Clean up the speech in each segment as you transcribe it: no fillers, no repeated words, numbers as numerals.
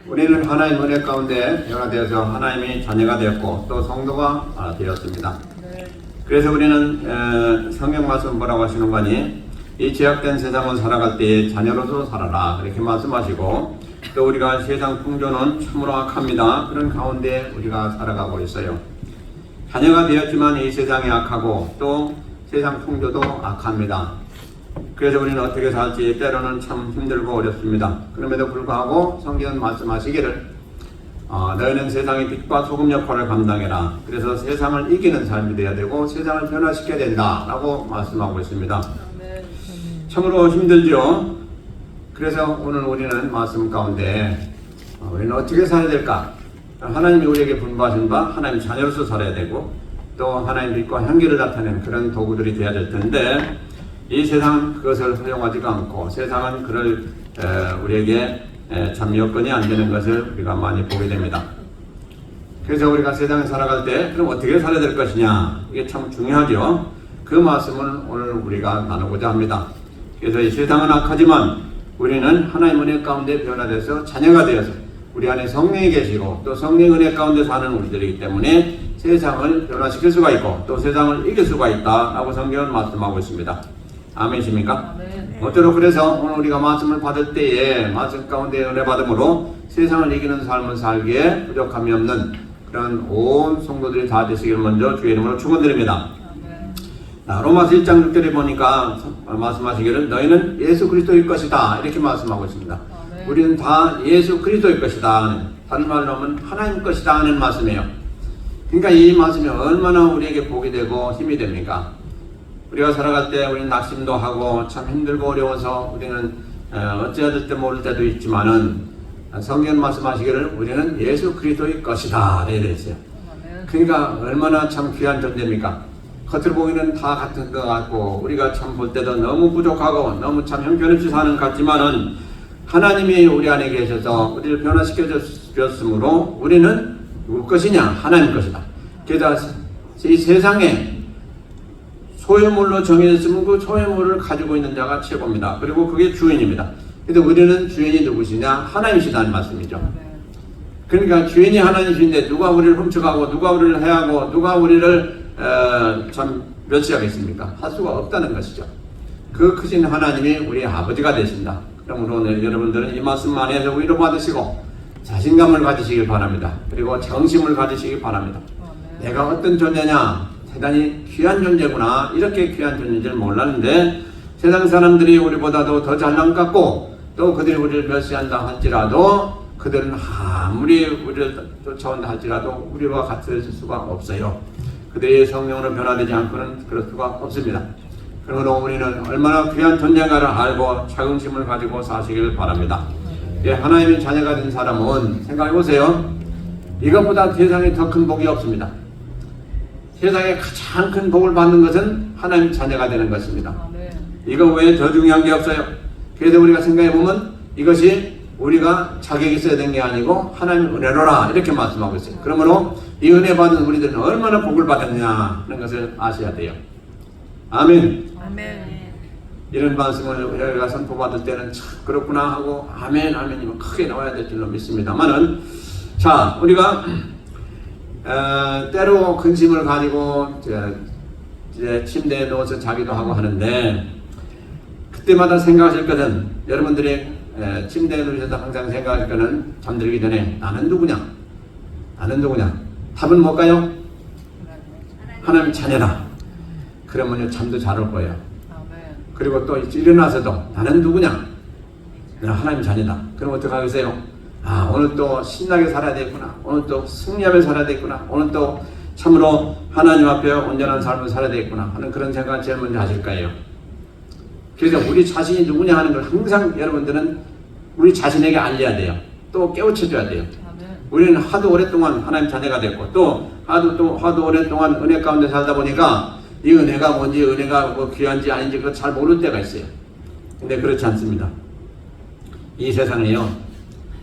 우리는 하나님 은혜 가운데 변화되어서 하나님의 자녀가 되었고 또 성도가 되었습니다. 그래서 우리는 성경 말씀 뭐라고 하시는 거니? 이 죄악된 세상을 살아갈 때에 자녀로서 살아라 그렇게 말씀하시고, 또 우리가 세상 풍조는 참으로 악합니다. 그런 가운데 우리가 살아가고 있어요. 자녀가 되었지만 이 세상이 악하고 또 세상 풍조도 악합니다. 그래서 우리는 어떻게 살지 때로는 참 힘들고 어렵습니다. 그럼에도 불구하고 성경은 말씀하시기를 너희는 세상의 빛과 소금 역할을 감당해라. 그래서 세상을 이기는 삶이 되어야 되고 세상을 변화시켜야 된다 라고 말씀하고 있습니다. 참으로 힘들죠. 그래서 오늘 우리는 말씀 가운데 우리는 어떻게 살아야 될까? 하나님이 우리에게 분부하신 바 하나님 자녀로서 살아야 되고 또 하나님 빛과 향기를 나타내는 그런 도구들이 되어야 될 텐데, 이 세상은 그것을 허용하지가 않고 세상은 그를 우리에게 참 여건이 안 되는 것을 우리가 많이 보게 됩니다. 그래서 우리가 세상에 살아갈 때 그럼 어떻게 살아야 될 것이냐, 이게 참 중요하죠. 그 말씀을 오늘 우리가 나누고자 합니다. 그래서 이 세상은 악하지만 우리는 하나님 은혜 가운데 변화돼서 자녀가 되어서 우리 안에 성령이 계시고 또 성령 은혜 가운데 사는 우리들이기 때문에 세상을 변화시킬 수가 있고 또 세상을 이길 수가 있다라고 성경은 말씀하고 있습니다. 아멘이십니까? 어쩌로 그래서 오늘 우리가 말씀을 받을 때에 말씀 가운데 은혜 받음으로 세상을 이기는 삶을 살기에 부족함이 없는 그런 온 성도들이 다 되시기를 먼저 주의 이름으로 축원드립니다. 로마서 1장 6절에 보니까 말씀하시기를 너희는 예수 그리스도일 것이다 이렇게 말씀하고 있습니다. 우리는 다 예수 그리스도일 것이다, 다른 말로 하면 하나님 것이다 하는 말씀이에요. 그러니까 이 말씀이 얼마나 우리에게 복이 되고 힘이 됩니까? 우리가 살아갈 때 우리는 낙심도 하고 참 힘들고 어려워서 우리는 어찌해야 될 때 모를 때도 있지만은 성경 말씀하시기를 우리는 예수 그리스도의 것이다 이래 됐어요. 그러니까 얼마나 참 귀한 존재입니까? 겉으로 보기에는 다 같은 것 같고 우리가 참 볼 때도 너무 부족하고 너무 참 형편없이 사는 것 같지만은 하나님이 우리 안에 계셔서 우리를 변화시켜 주셨으므로 우리는 누구 것이냐? 하나님 것이다. 그래서 이 세상에 소유물로 정해졌으면 그 소유물을 가지고 있는 자가 최고입니다. 그리고 그게 주인입니다. 근데 우리는 주인이 누구시냐? 하나님이시다는 말씀이죠. 그러니까 주인이 하나님이신데 누가 우리를 훔쳐가고 누가 우리를 해하고 누가 우리를 참 멸시하겠습니까? 할 수가 없다는 것이죠. 그 크신 하나님이 우리의 아버지가 되신다. 그러므로 오늘 여러분들은 이 말씀 안에서 위로받으시고 자신감을 가지시길 바랍니다. 그리고 정심을 가지시길 바랍니다. 내가 어떤 존재냐? 대단히 귀한 존재구나. 이렇게 귀한 존재인 줄 몰랐는데 세상 사람들이 우리보다도 더 잘난 것 같고 또 그들이 우리를 멸시한다 할지라도 그들은 아무리 우리를 쫓아온다 할지라도 우리와 같을 수가 없어요. 그들의 성령으로 변화되지 않고는 그럴 수가 없습니다. 그러므로 우리는 얼마나 귀한 존재인가를 알고 자긍심을 가지고 사시길 바랍니다. 하나님의 자녀가 된 사람은 생각해보세요. 이것보다 세상에 더 큰 복이 없습니다. 세상에 가장 큰 복을 받는 것은 하나님 자녀가 되는 것입니다. 이거 외에 더 중요한 게 없어요. 그래서 우리가 생각해보면 이것이 우리가 자격이 있어야 되는 게 아니고 하나님 은혜로라 이렇게 말씀하고 있어요. 그러므로 이 은혜 받은 우리들은 얼마나 복을 받았냐 하는 것을 아셔야 돼요. 아멘. 아멘. 이런 말씀을 우리가 선포받을 때는 참 그렇구나 하고 아멘 아멘이면 크게 나와야 될 줄로 믿습니다만은, 자 우리가 때로 근심을 가지고 이제 침대에 누워서 자기도 하고 하는데 그때마다 생각하실 것은 여러분들이 침대에 누우셔서 항상 생각할 거는 잠들기 전에 나는 누구냐? 나는 누구냐? 답은 뭘까요? 하나님 자녀다. 그러면 잠도 잘 올 거예요. 그리고 또 일어나서도 나는 누구냐? 내가 하나님 자녀다. 그럼 어떻게 하겠어요? 오늘 또 신나게 살아야 되겠구나. 오늘 또 승리하며 살아야 되겠구나. 오늘 또 참으로 하나님 앞에 온전한 삶을 살아야 되겠구나 하는 그런 생각을 제일 먼저 하실 거예요. 그래서 우리 자신이 누구냐 하는 걸 항상 여러분들은 우리 자신에게 알려야 돼요. 또 깨우쳐줘야 돼요. 우리는 하도 오랫동안 하나님 자녀가 됐고 또 하도 오랫동안 은혜 가운데 살다 보니까 이 은혜가 뭔지 은혜가 뭐 귀한지 아닌지 그거 잘 모를 때가 있어요. 근데 그렇지 않습니다. 이 세상에요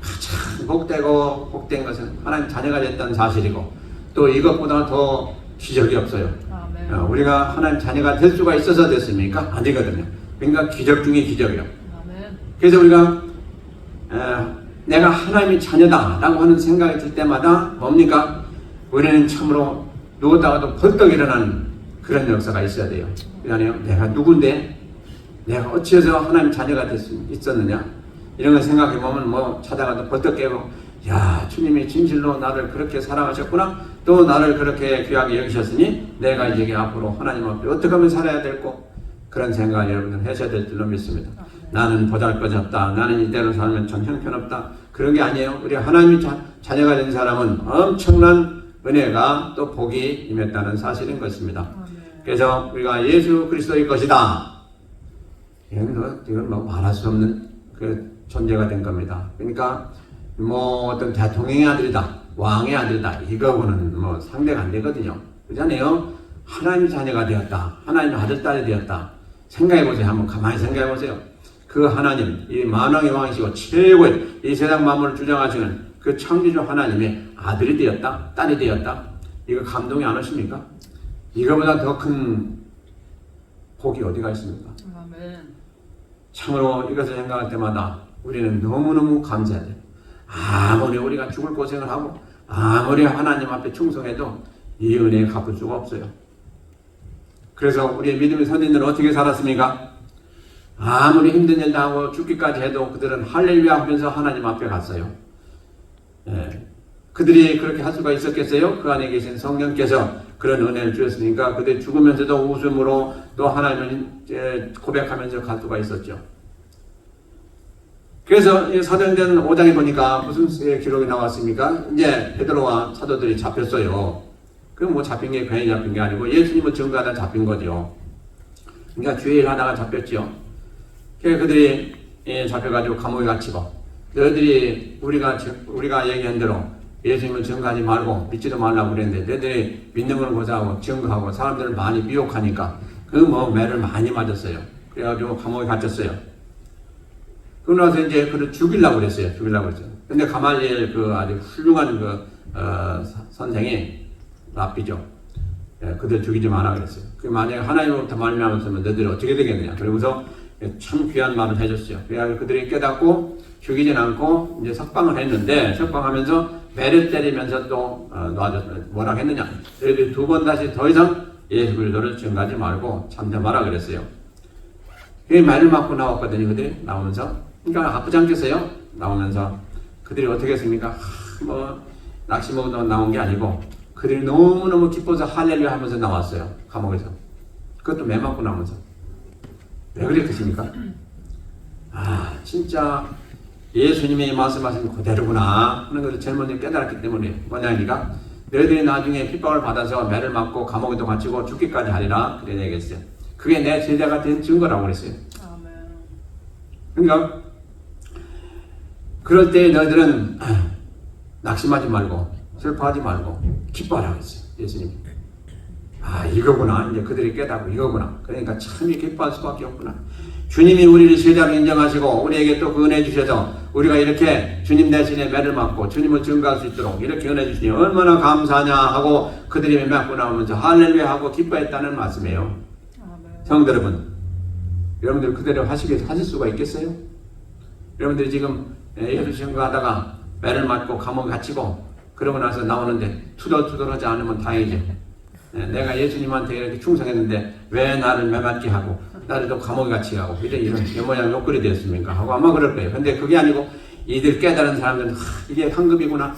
가장 복된 것은 하나님 자녀가 됐다는 사실이고 또 이것보다 더 기적이 없어요. 우리가 하나님 자녀가 될 수가 있어서 됐습니까? 아니거든요. 그러니까 기적 중에 기적이요. 그래서 우리가 내가 하나님의 자녀다라고 하는 생각이 들 때마다 뭡니까? 우리는 참으로 누웠다가도 벌떡 일어나는 그런 역사가 있어야 돼요. 그러니까 내가 누군데? 내가 어찌해서 하나님 자녀가 있었느냐? 이런 걸 생각해 보면 뭐 자다가도 벌떡 깨고, 야, 주님이 진실로 나를 그렇게 사랑하셨구나. 또 나를 그렇게 귀하게 여기셨으니 내가 이제 앞으로 하나님 앞에 어떻게 하면 살아야 될고, 그런 생각을 여러분들 하셔야 될 줄로 믿습니다. 나는 보잘것없다. 나는 이대로 살면 전 형편없다. 그런 게 아니에요. 우리 하나님의 자녀가 된 사람은 엄청난 은혜가 또 복이 임했다는 사실인 것입니다. 그래서 우리가 예수 그리스도의 것이다. 이건 뭐 말할 수 없는 그 존재가 된 겁니다. 그러니까 뭐 어떤 대통령의 아들이다, 왕의 아들이다, 이거는 뭐 상대가 안 되거든요. 그렇잖아요. 하나님의 자녀가 되었다, 하나님의 아들, 딸이 되었다. 생각해보세요. 한번 가만히 생각해보세요. 그 하나님, 이 만왕의 왕이시고 최고의 이 세상 만물을 주장하시는 그 창조주 하나님의 아들이 되었다, 딸이 되었다. 이거 감동이 안 오십니까? 이거보다 더 큰 복이 어디가 있습니까? 아멘. 참으로 이것을 생각할 때마다 우리는 너무너무 감사해야 돼요. 아무리 우리가 죽을 고생을 하고 아무리 하나님 앞에 충성해도 이 은혜에 갚을 수가 없어요. 그래서 우리의 믿음의 선진들은 어떻게 살았습니까? 아무리 힘든 일도 하고 죽기까지 해도 그들은 할렐루야 하면서 하나님 앞에 갔어요. 예. 그들이 그렇게 할 수가 있었겠어요? 그 안에 계신 성령께서 그런 은혜를 주셨으니까 그들이 죽으면서도 웃음으로 또 하나님을 고백하면서 갈 수가 있었죠. 그래서 사도행전 5장에 보니까 무슨 기록이 나왔습니까? 이제 베드로와 사도들이 잡혔어요. 그럼 뭐 잡힌 게 괜히 잡힌 게 아니고 예수님을 증거하다 잡힌 거죠. 그러니까 주일 하다가 잡혔죠. 그래서 그들이 잡혀가지고 감옥에 갇히고, 너희들이 우리가 얘기한 대로 예수님을 증거하지 말고 믿지도 말라고 그랬는데 너희들이 믿는 걸 고사하고 증거하고 사람들을 많이 미혹하니까 그 뭐 매를 많이 맞았어요. 그래가지고 감옥에 갇혔어요. 그러고 나서 이제 그를 죽이려고 그랬어요. 근데 가말리엘 그 아주 훌륭한 선생이 랍비죠. 그들 죽이지 마라 그랬어요. 그 만약에 하나님으로부터 말미암았으면 너희들이 어떻게 되겠느냐. 그러고서 참 귀한 말을 해줬어요. 그래서 그들이 깨닫고 죽이진 않고 이제 석방을 했는데, 석방하면서 매를 때리면서 또 놔줬어요. 뭐라고 했느냐. 너희들이 두 번 다시 더 이상 예수 그리스도를 증거하지 말고 참여하라 그랬어요. 그게 매를 맞고 나왔거든요. 그들이 나오면서. 그러니까 아프지 않겠어요? 나오면서 그들이 어떻게 했습니까? 뭐 낚시 먹으러 나온 게 아니고 그들이 너무너무 기뻐서 할렐루야 하면서 나왔어요. 감옥에서. 그것도 매 맞고 나오면서. 왜 그랬겠습니까? 아, 진짜 예수님이 말씀하신 그대로구나 하는 것을 제일 먼저 깨달았기 때문에 뭐냐니까 너희들이 나중에 핍박을 받아서 매를 맞고 감옥에도 갇히고 죽기까지 하리라 그래 얘기했어요. 그게 내 제자가 된 증거라고 그랬어요. 아멘. 그러니까 그럴 때 너희들은 낙심하지 말고 슬퍼하지 말고 기뻐하라고 했어요. 예수님이. 아, 이거구나. 이제 그들이 깨닫고 이거구나. 그러니까 참 기뻐할 수밖에 없구나. 주님이 우리를 제자로 인정하시고 우리에게 또 그 은혜 주셔서 우리가 이렇게 주님 대신에 매를 맞고 주님을 증거할 수 있도록 이렇게 은혜 주시니 얼마나 감사하냐 하고 그들이 매 맞고 나오면서 할렐루야 하고 기뻐했다는 말씀이에요. 성도 여러분, 여러분들 그대로 하실 수가 있겠어요? 여러분들이 지금 예수 증거하다가 매를 맞고 감옥에 갇히고 그러고 나서 나오는데 투덜투덜하지 않으면 다행이죠. 내가 예수님한테 이렇게 충성했는데 왜 나를 매 맞게 하고 나를 또 감옥에 갇히게 하고 이런 모양 욕거리 되었습니까? 하고 아마 그럴 거예요. 근데 그게 아니고 이들 깨달은 사람들은 이게 황급이구나.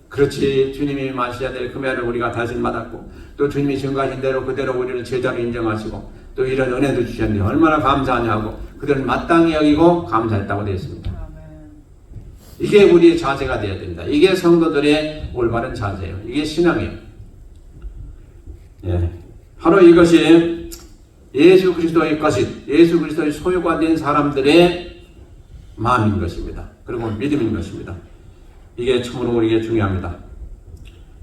그렇지, 주님이 마셔야 될 그 매를 우리가 다시 받았고 또 주님이 증거하신 대로 그대로 우리를 제자로 인정하시고 또 이런 은혜도 주셨는데 얼마나 감사하냐고 그들은 마땅히 여기고 감사했다고 되어 있습니다. 이게 우리의 자세가 되어야 됩니다. 이게 성도들의 올바른 자세예요. 이게 신앙이에요. 예. 바로 이것이 예수 그리스도의 것이 예수 그리스도의 소유가 된 사람들의 마음인 것입니다. 그리고 믿음인 것입니다. 이게 참으로 우리에게 중요합니다.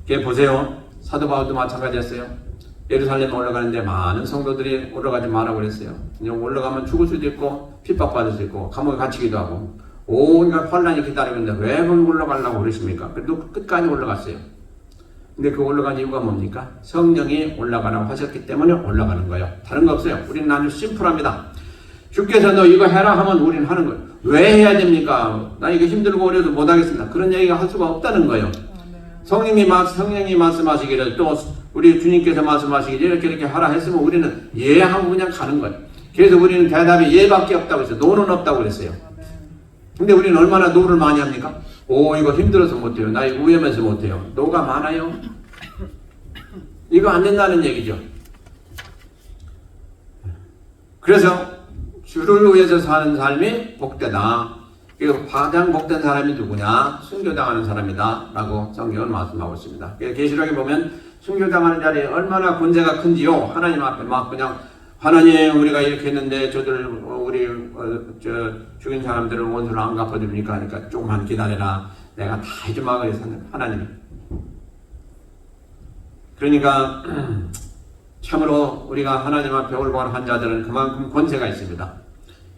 이게 보세요. 사도 바울도 마찬가지였어요. 예루살렘에 올라가는데 많은 성도들이 올라가지 말라고 그랬어요. 그냥 올라가면 죽을 수도 있고 핍박받을 수 있고 감옥에 갇히기도 하고 온갖 환란이 기다리고 있는데 왜 올라가려고 그러십니까? 그래도 끝까지 올라갔어요. 근데 그 올라간 이유가 뭡니까? 성령이 올라가라고 하셨기 때문에 올라가는 거예요. 다른 거 없어요. 우리는 아주 심플합니다. 주께서 너 이거 해라 하면 우리는 하는 거예요. 왜 해야 됩니까? 나 이거 힘들고 어려도 못하겠습니다. 그런 얘기가 할 수가 없다는 거예요. 성령이 말씀하시기를 또 우리 주님께서 말씀하시기를 이렇게 하라 했으면 우리는 예 하고 그냥 가는 거예요. 그래서 우리는 대답이 예밖에 없다고 했어요. 노는 없다고 그랬어요. 근데 우리는 얼마나 노를 많이 합니까? 오, 이거 힘들어서 못해요. 나 이거 위험해서 못해요. 노가 많아요. 이거 안 된다는 얘기죠. 그래서 주를 위해서 사는 삶이 복되다. 그리고 가장 복된 사람이 누구냐? 순교당하는 사람이다 라고 성경은 말씀하고 있습니다. 계시록에 보면 순교당하는 자리에 얼마나 권세가 큰지요. 하나님 앞에 막 그냥 하나님 우리가 이렇게 했는데 저들 우리 죽인 사람들을 원수를 안 갚아줍니까? 그러니까 조금만 기다려라. 내가 다 해주마 그래서 하나님이. 그러니까 참으로 우리가 하나님 앞에 올바른 한 자들은 그만큼 권세가 있습니다.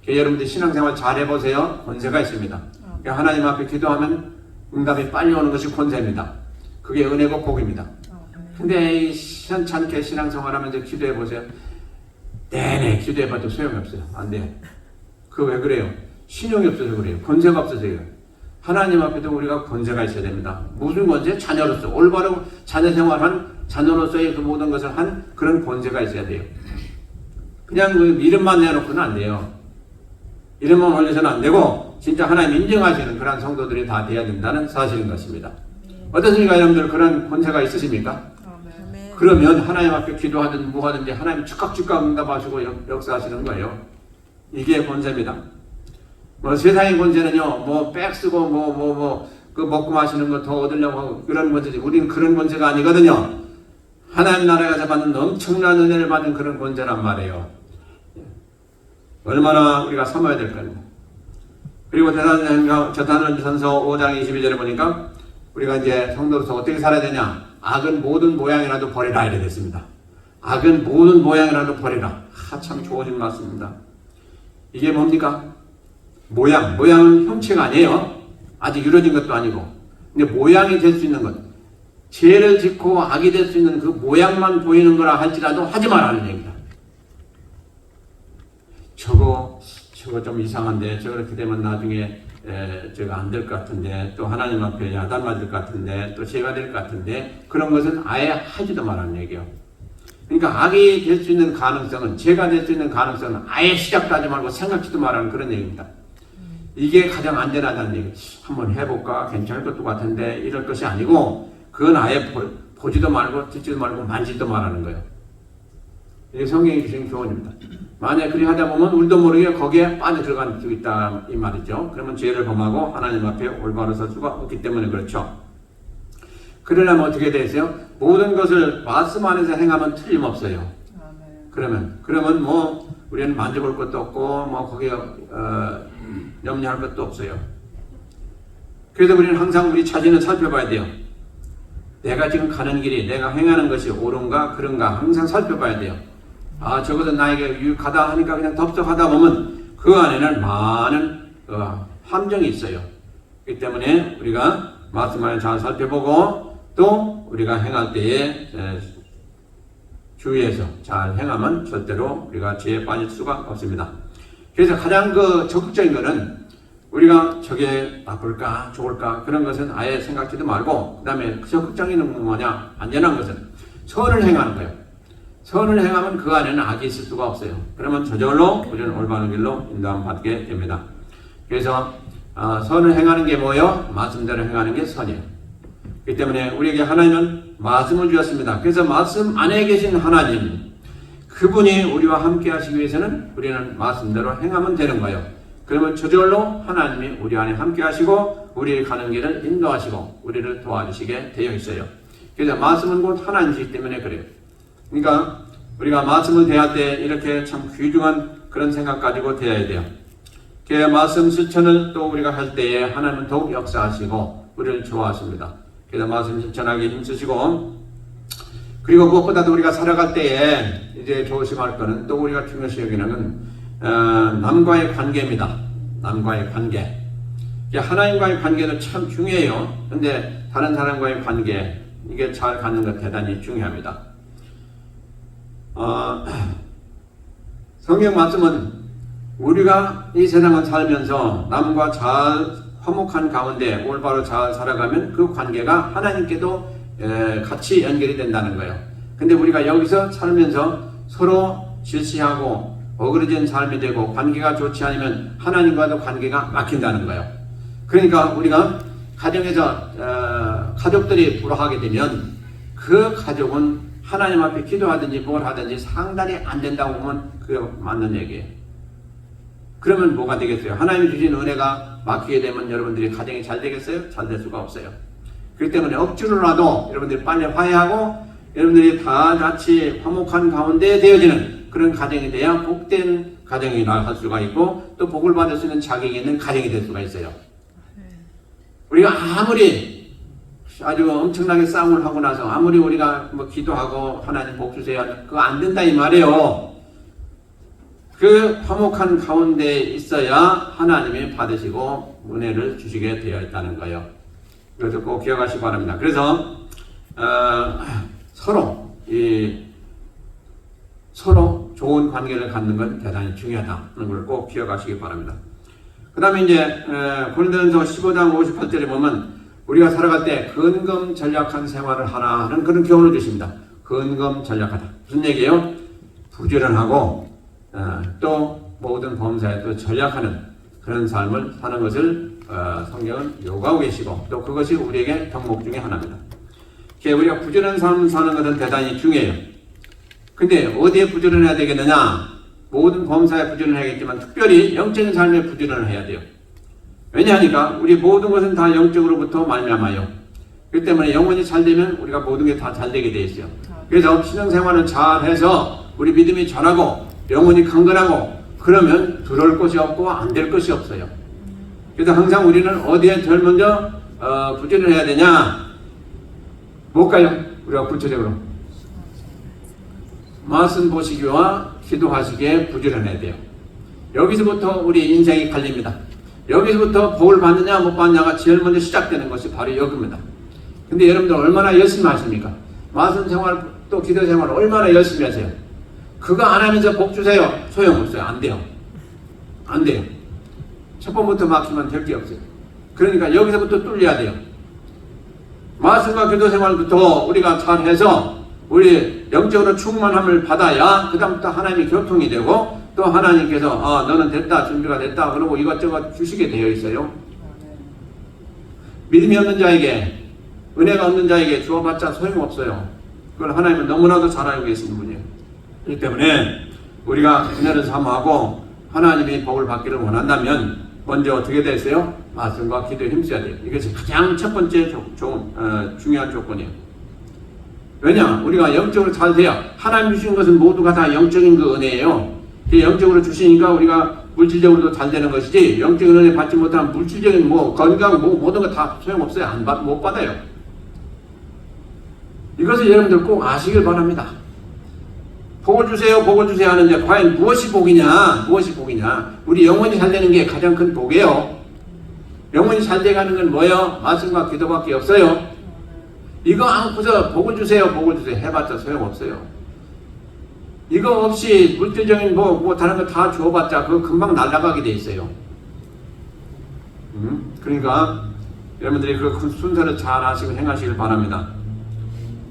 여러분들 신앙생활 잘 해보세요. 권세가 있습니다. 그러니까 하나님 앞에 기도하면 응답이 빨리 오는 것이 권세입니다. 그게 은혜고 복입니다. 근데 시원찮게 신앙생활하면서 기도해보세요. 내내 기도해봐도 소용이 없어요. 안 돼요. 그거 왜 그래요? 신용이 없어서 그래요. 권세가 없어서 그래요. 하나님 앞에도 우리가 권세가 있어야 됩니다. 무슨 권세? 자녀로서 올바른 자녀 생활한 자녀로서의 그 모든 것을 한 그런 권세가 있어야 돼요. 그냥 그 이름만 내놓고는 안 돼요. 이름만 올려서는 안 되고 진짜 하나님 인정하시는 그런 성도들이 다 돼야 된다는 사실인 것입니다. 어떻습니까 여러분들? 그런 권세가 있으십니까? 그러면 하나님 앞에 기도하든 뭐하든지 하나님 즉각 응답하시고 역사하시는 거예요. 이게 권세입니다. 뭐 세상의 권세는요, 뭐 빽 쓰고 그 먹고 마시는 거 더 얻으려고 하고 그런 권세지. 우리는 그런 권세가 아니거든요. 하나님 나라에서 받는 엄청난 은혜를 받은 그런 권세란 말이에요. 얼마나 우리가 삼아야 될까요? 그리고 저탄전서 5장 22절에 보니까 우리가 이제 성도로서 어떻게 살아야 되냐? 악은 모든 모양이라도 버리라 이래 됐습니다. 악은 모든 모양이라도 버리라. 참 좋으신 말씀입니다. 이게 뭡니까? 모양은 형체가 아니에요. 아직 이루어진 것도 아니고. 근데 모양이 될 수 있는 것. 죄를 짓고 악이 될 수 있는 그 모양만 보이는 거라 할지라도 하지 말라는 얘기다. 저거 좀 이상한데 저렇게 되면 나중에 제가 안 될 것 같은데 또 하나님 앞에 야단 맞을 것 같은데 또 죄가 될 것 같은데 그런 것은 아예 하지도 말라는 얘기예요. 그러니까 악이 될 수 있는 가능성은 죄가 될 수 있는 가능성은 아예 시작도 하지 말고 생각지도 말라는 그런 얘기입니다. 이게 가장 안전하다는 얘기. 한번 해볼까? 괜찮을 것도 같은데 이럴 것이 아니고 그건 아예 보지도 말고 듣지도 말고 만지도 말하는 거예요. 이게 성경이 주신 교훈입니다. 만약 그리 하다 보면 우리도 모르게 거기에 빠져 들어갈 수 있다 이 말이죠. 그러면 죄를 범하고 하나님 앞에 올바로 설 수가 없기 때문에 그렇죠. 그러려면 어떻게 되세요? 모든 것을 말씀 안에서 행하면 틀림없어요. 그러면 뭐 우리는 만져볼 것도 없고 뭐 거기에 염려할 것도 없어요. 그래서 우리는 항상 우리 자신을 살펴봐야 돼요. 내가 지금 가는 길이 내가 행하는 것이 옳은가 그런가 항상 살펴봐야 돼요. 아 저것은 나에게 유익하다 하니까 그냥 덥석하다 보면 그 안에는 많은 함정이 있어요. 그렇기 때문에 우리가 말씀을 잘 살펴보고 또 우리가 행할 때에 주의해서 잘 행하면 절대로 우리가 죄에 빠질 수가 없습니다. 그래서 가장 적극적인 것은 우리가 저게 나쁠까 좋을까 그런 것은 아예 생각지도 말고 그 다음에 적극적인 건 뭐냐 안전한 것은 선을 행하는 거예요. 선을 행하면 그 안에는 악이 있을 수가 없어요. 그러면 저절로 우리는 올바른 길로 인도함 받게 됩니다. 그래서 선을 행하는 게 뭐예요? 말씀대로 행하는 게 선이에요. 그렇기 때문에 우리에게 하나님은 말씀을 주었습니다. 그래서 말씀 안에 계신 하나님 그분이 우리와 함께 하시기 위해서는 우리는 말씀대로 행하면 되는 거예요. 그러면 저절로 하나님이 우리 안에 함께 하시고 우리의 가는 길을 인도하시고 우리를 도와주시게 되어 있어요. 그래서 말씀은 곧 하나님이기 때문에 그래요. 그러니까 우리가 말씀을 대할 때 이렇게 참 귀중한 그런 생각 가지고 대해야 돼요. 그 말씀 실천을 또 우리가 할 때에 하나님은 더욱 역사하시고 우리를 좋아하십니다. 그래서 말씀 실천하기 힘쓰시고 그리고 무엇보다도 우리가 살아갈 때에 이제 조심할 거는 또 우리가 중요시 여기는 남과의 관계입니다. 남과의 관계. 하나님과의 관계도 참 중요해요. 근데 다른 사람과의 관계 이게 잘 갖는 것 대단히 중요합니다. 성경 말씀은 우리가 이 세상을 살면서 남과 잘 화목한 가운데 올바로 잘 살아가면 그 관계가 하나님께도 같이 연결이 된다는 거예요. 근데 우리가 여기서 살면서 서로 질시하고 어그러진 삶이 되고 관계가 좋지 않으면 하나님과도 관계가 막힌다는 거예요. 그러니까 우리가 가정에서 가족들이 불화하게 되면 그 가족은 하나님 앞에 기도하든지 뭘 하든지 상달이 안 된다고 보면 그게 맞는 얘기예요. 그러면 뭐가 되겠어요? 하나님이 주신 은혜가 막히게 되면 여러분들이 가정이 잘 되겠어요? 잘 될 수가 없어요. 그렇기 때문에 억지로라도 여러분들이 빨리 화해하고 여러분들이 다 같이 화목한 가운데 되어지는 그런 가정이 돼야 복된 가정이라 할 수가 있고 또 복을 받을 수 있는 자격이 있는 가정이 될 수가 있어요. 우리가 아무리 아주 엄청나게 싸움을 하고 나서 아무리 우리가 뭐 기도하고 하나님 복 주세요 그거 안 된다 이 말이에요. 그 화목한 가운데 있어야 하나님이 받으시고 은혜를 주시게 되어 있다는 거예요. 이것도 꼭 기억하시기 바랍니다. 그래서 서로 좋은 관계를 갖는 건 대단히 중요하다는 걸 꼭 기억하시기 바랍니다. 그 다음에 이제 고린도전서 15장 58절에 보면 우리가 살아갈 때 근검전략한 생활을 하라는 그런 교훈을 주십니다. 근검전략하다. 무슨 얘기예요? 부지런하고 또 모든 범사에 또 전략하는 그런 삶을 사는 것을 성경은 요구하고 계시고 또 그것이 우리에게 덕목 중에 하나입니다. 우리가 부지런한 삶을 사는 것은 대단히 중요해요. 근데 어디에 부지런해야 되겠느냐? 모든 범사에 부지런해야겠지만 특별히 영적인 삶에 부지런을 해야 돼요. 왜냐하니까 우리 모든 것은 다 영적으로부터 말미암아요. 그렇기 때문에 영혼이 잘 되면 우리가 모든 게 다 잘 되게 돼 있어요. 그래서 신앙생활을 잘 해서 우리 믿음이 전하고 영혼이 강건하고 그러면 들어올 것이 없고 안 될 것이 없어요. 그래서 항상 우리는 어디에 제일 먼저 부지런해야 되냐? 뭘까요? 우리가 구체적으로 말씀 보시기와 기도하시기에 부지런해야 돼요. 여기서부터 우리 인생이 갈립니다. 여기서부터 복을 받느냐 못 받느냐가 제일 먼저 시작되는 것이 바로 여기입니다. 근데 여러분들 얼마나 열심히 하십니까? 말씀 생활 또 기도 생활 얼마나 열심히 하세요? 그거 안 하면서 복 주세요. 소용없어요. 안 돼요. 안 돼요. 첫 번부터 막히면 될 게 없어요. 그러니까 여기서부터 뚫려야 돼요. 말씀과 기도 생활부터 우리가 잘해서 우리 영적으로 충만함을 받아야 그 다음부터 하나님이 교통이 되고 또 하나님께서 너는 됐다 준비가 됐다 그러고 이것저것 주시게 되어 있어요. 믿음이 없는 자에게 은혜가 없는 자에게 주어봤자 소용없어요. 그걸 하나님은 너무나도 잘 알고 계시는 분이에요. 그렇기 때문에 우리가 은혜를 사모하고 하나님이 복을 받기를 원한다면 먼저 어떻게 되세요? 말씀과 기도에 힘써야 돼요. 이것이 가장 첫 번째 중요한 조건이에요. 왜냐? 우리가 영적으로 잘 돼야 하나님 주신 것은 모두가 다 영적인 그 은혜예요. 영적으로 주시니까 우리가 물질적으로도 잘 되는 것이지 영적인 은혜 받지 못하면 물질적인 건강 모든 거 다 소용없어요. 못 받아요. 이것을 여러분들 꼭 아시길 바랍니다. 복을 주세요, 복을 주세요 하는데 과연 무엇이 복이냐? 무엇이 복이냐? 우리 영혼이 잘 되는 게 가장 큰 복이에요. 영혼이 잘 돼가는 건 뭐예요? 말씀과 기도밖에 없어요. 이거 안고서 복을 주세요, 복을 주세요 해봤자 소용없어요. 이거 없이 물질적인 다른 거 다 주어봤자 그거 금방 날아가게 돼 있어요. 그러니까 여러분들이 그 순서를 잘 아시고 행하시길 바랍니다.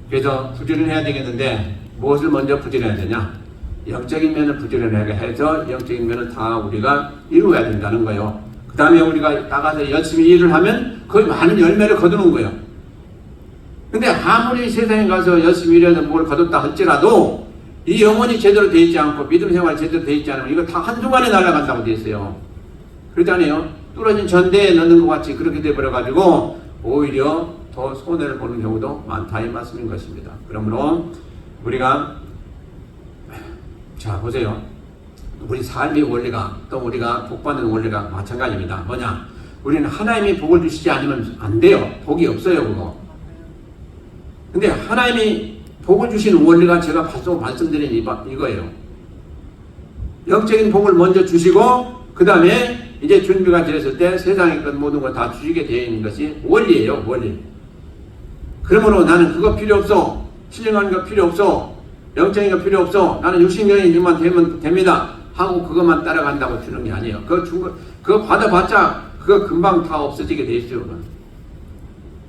그래서 부지런해야 되겠는데 무엇을 먼저 부지런해야 되냐? 영적인 면을 부지런하게 해서 영적인 면을 다 우리가 이루어야 된다는 거예요. 그 다음에 우리가 나가서 열심히 일을 하면 거의 많은 열매를 거두는 거예요. 근데 아무리 세상에 가서 열심히 일해서 뭘 거뒀다 할지라도 이 영혼이 제대로 되어 있지 않고 믿음 생활이 제대로 되어 있지 않으면 이거 다 한순간에 날아간다고 되어 있어요. 그렇잖아요. 뚫어진 전대에 넣는 것 같이 그렇게 돼버려가지고 오히려 더 손해를 보는 경우도 많다 이 말씀인 것입니다. 그러므로 우리가 자 보세요. 우리 삶의 원리가 또 우리가 복받는 원리가 마찬가지입니다. 뭐냐? 우리는 하나님이 복을 주시지 않으면 안 돼요. 복이 없어요 그거. 근데 하나님이 복을 주시는 원리가 제가 계속 말씀드린 이거예요. 영적인 복을 먼저 주시고 그 다음에 이제 준비가 되었을 때 세상의 것 모든 걸 다 주시게 되어 있는 것이 원리예요. 원리. 그러므로 나는 그거 필요 없어. 신령한 거 필요 없어. 영적인 거 필요 없어. 나는 육신적인 일만 되면 됩니다. 하고 그것만 따라간다고 주는 게 아니에요. 그거 받아봤자 그거 금방 다 없어지게 돼 있어요.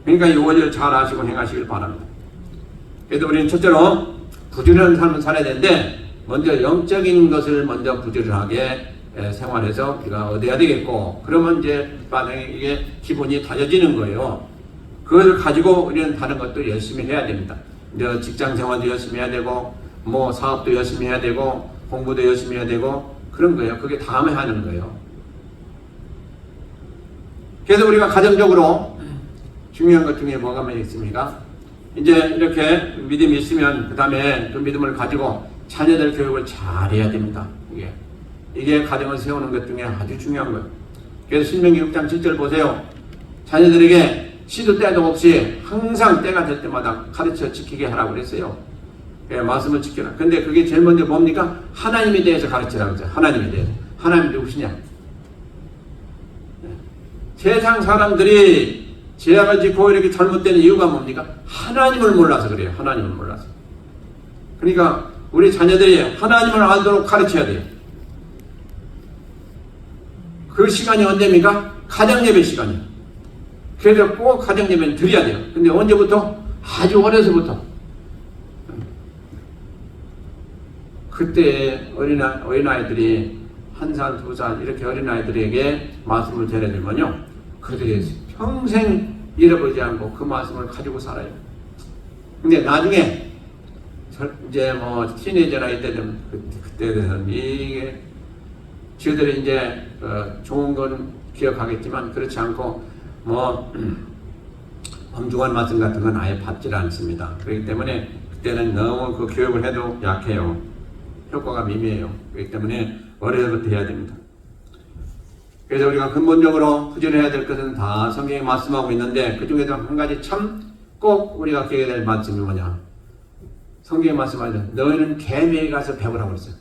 그러니까 이 원리를 잘 아시고 행하시길 바랍니다. 그래서 우리는 첫째로 부지런한 삶을 살아야 되는데 먼저 영적인 것을 먼저 부지런하게 생활해서 우리가 얻어야 되겠고, 그러면 이제 만약에 이게 기본이 다져지는 거예요. 그걸 가지고 우리는 다른 것도 열심히 해야 됩니다. 이제 직장 생활도 열심히 해야 되고, 뭐 사업도 열심히 해야 되고, 공부도 열심히 해야 되고, 그런 거예요. 그게 다음에 하는 거예요. 그래서 우리가 가정적으로 중요한 것 중에 뭐가 있습니까? 이제 이렇게 믿음이 있으면 그 다음에 그 믿음을 가지고 자녀들 교육을 잘 해야 됩니다. 이게 가정을 세우는 것 중에 아주 중요한 거예요. 그래서 신명기 6장 7절 보세요. 자녀들에게 시도 때도 없이 항상 때가 될 때마다 가르쳐 지키게 하라고 그랬어요. 말씀을 지켜라. 근데 그게 제일 먼저 뭡니까? 하나님에 대해서 가르치라고 했어요. 하나님에 대해서. 하나님 누구시냐? 세상 사람들이 죄악을 짓고 이렇게 잘못되는 이유가 뭡니까? 하나님을 몰라서 그래요. 하나님을 몰라서. 그러니까 우리 자녀들이 하나님을 알도록 가르쳐야 돼요. 그 시간이 언제입니까? 가정예배 시간이에요. 그래서 꼭 가정예배는 드려야 돼요. 근데 언제부터? 아주 어려서부터. 그때 어린아이들이 1살, 2살 이렇게 어린아이들에게 말씀을 전해주면요, 그들이 평생 잃어버리지 않고 그 말씀을 가지고 살아요. 근데 나중에 이제 뭐 티네이저 나이 때 되면 그때 되면 이게 저들이 이제 좋은 건 기억하겠지만 그렇지 않고 뭐 엄중한 말씀 같은 건 아예 받질 않습니다. 그렇기 때문에 그때는 너무 그 교육을 해도 약해요. 효과가 미미해요. 그렇기 때문에 어려서부터 해야 됩니다. 그래서 우리가 근본적으로 부지런해야 될 것은 다 성경에 말씀하고 있는데, 그 중에서 한 가지 참 꼭 우리가 기억해야 될 말씀이 뭐냐? 성경에 말씀하죠. 너희는 개미에 가서 배우라고 그랬어요.